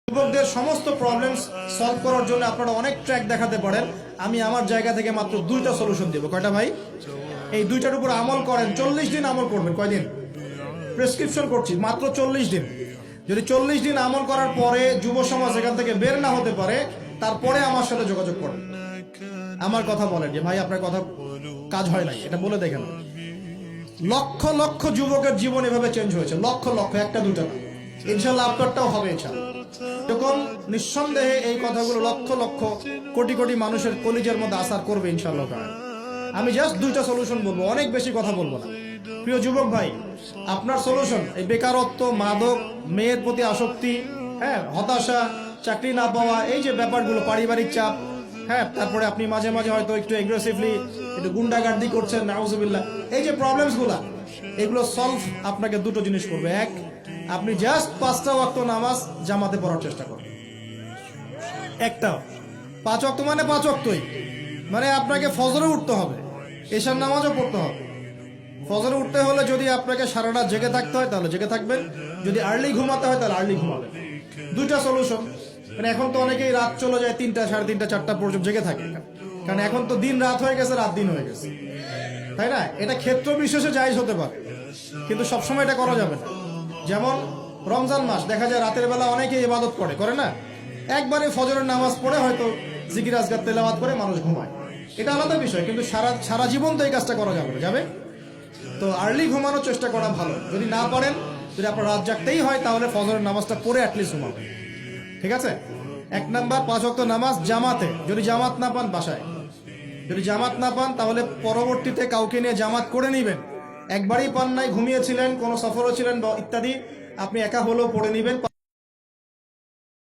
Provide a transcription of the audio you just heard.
যুবকদের সমস্ত problems solve করার জন্য আপনারা অনেক ট্র্যাক দেখাতে পারেন। আমি আমার জায়গা থেকে মাত্র 2টা সলিউশন দেব। কয়টা ভাই? এই 2টার উপর আমল করেন, 40 দিন আমল করবেন। কয়দিন প্রেসক্রিপশন করছি? মাত্র 40 দিন। যদি 40 দিন আমল করার পরে যুব সমাজ এখান থেকে বের না হতে পারে, তারপরে আমার সাথে যোগাযোগ করেন। আমার কথা বলেন যে ভাই আপনার কথা কাজ হয় নাই, এটা বলে দেখেন। লক্ষ লক্ষ যুবকের জীবন এভাবে চেঞ্জ হয়েছে, লক্ষ লক্ষ, একটা দুটা না। ইনশাল্লাহ আপনারটাও হবে ইনশাল্লাহ। তখন নিঃসন্দেহে এই কথাগুলো লক্ষ লক্ষ কোটি কোটি মানুষের কলিজার মধ্যে আসার করবে ইনশাল্লাহ। আমি জাস্ট 2টা সলিউশন বলবো, অনেক বেশি কথা বলবো না। প্রিয় যুবক ভাই, আপনার সলিউশন এই বেকারত্ব, মাদক, মেয়ের প্রতি আসক্তি, হতাশা, চাকরি না পাওয়া, এই যে ব্যাপারগুলো, পারিবারিক চাপ, তারপরে আপনি মাঝে মাঝে হয়তো একটু এগ্রেসিভলি একটু গুন্ডাগার্দি করছেন, নাউজুবিল্লাহ, এই যে প্রবলেমস গুলা, এগুলো সলভ আপনাকে 2টো জিনিস করবে। এক, আপনি জাস্ট 5টা ওয়াক্ত নামাজ জামাতে পড়ার চেষ্টা করুন। একটা 5 ওয়াক্ত মানে 5 ওয়াক্তই, মানে আপনাকে ফজরে উঠতে হবে, এশার নামাজও পড়তে হবে। ফজরে উঠতে হলে যদি আপনাকে সারা রাত জেগে থাকতে হয় তাহলে জেগে থাকবেন, যদি আর্লি ঘুমাতে হয় তাহলে আর্লি ঘুমাবেন। 2টা সলিউশন। মানে এখন তো অনেকেই রাত চলে যায় 3টা, 3:30, 4টা পর্যন্ত জেগে থাকে, কারণ এখন তো দিন রাত হয়ে গেছে, রাত দিন হয়ে গেছে, তাই না? এটা ক্ষেত্র বিশেষে জায়েজ হতে পারে, কিন্তু সবসময় এটা করা যাবে না। যেমন রমজান মাস, দেখা যায় রাতের বেলা অনেকে ইবাদত করে না, একবারে ফজরের নামাজ পড়ে হয়তো জিকির আজকার তেলাওয়াত করে মানুষ ঘুমায়, এটা আলাদা বিষয়, কিন্তু সারা জীবন তো এই কাজটা করা যাবে। তো আর্লি ঘুমানোর চেষ্টা করা ভালো। যদি না পারেন, যদি আপনার রাত জাগতেই হয়, তাহলে ফজরের নামাজটা পড়ে অ্যাটলিস্ট ঘুমাবেন, ঠিক আছে? 1 নাম্বার, 5 ওয়াক্ত নামাজ জামাতে। যদি জামাত না পান বাসায়, যদি জামাত না পান তাহলে পরবর্তীতে কাউকে নিয়ে জামাত করে নেবেন। একবারই পান নাই, ঘুমিয়েছিলেন, কোনো সফরও ছিলেন বা ইত্যাদি, আপনি একা হলেও পড়ে নেবেন।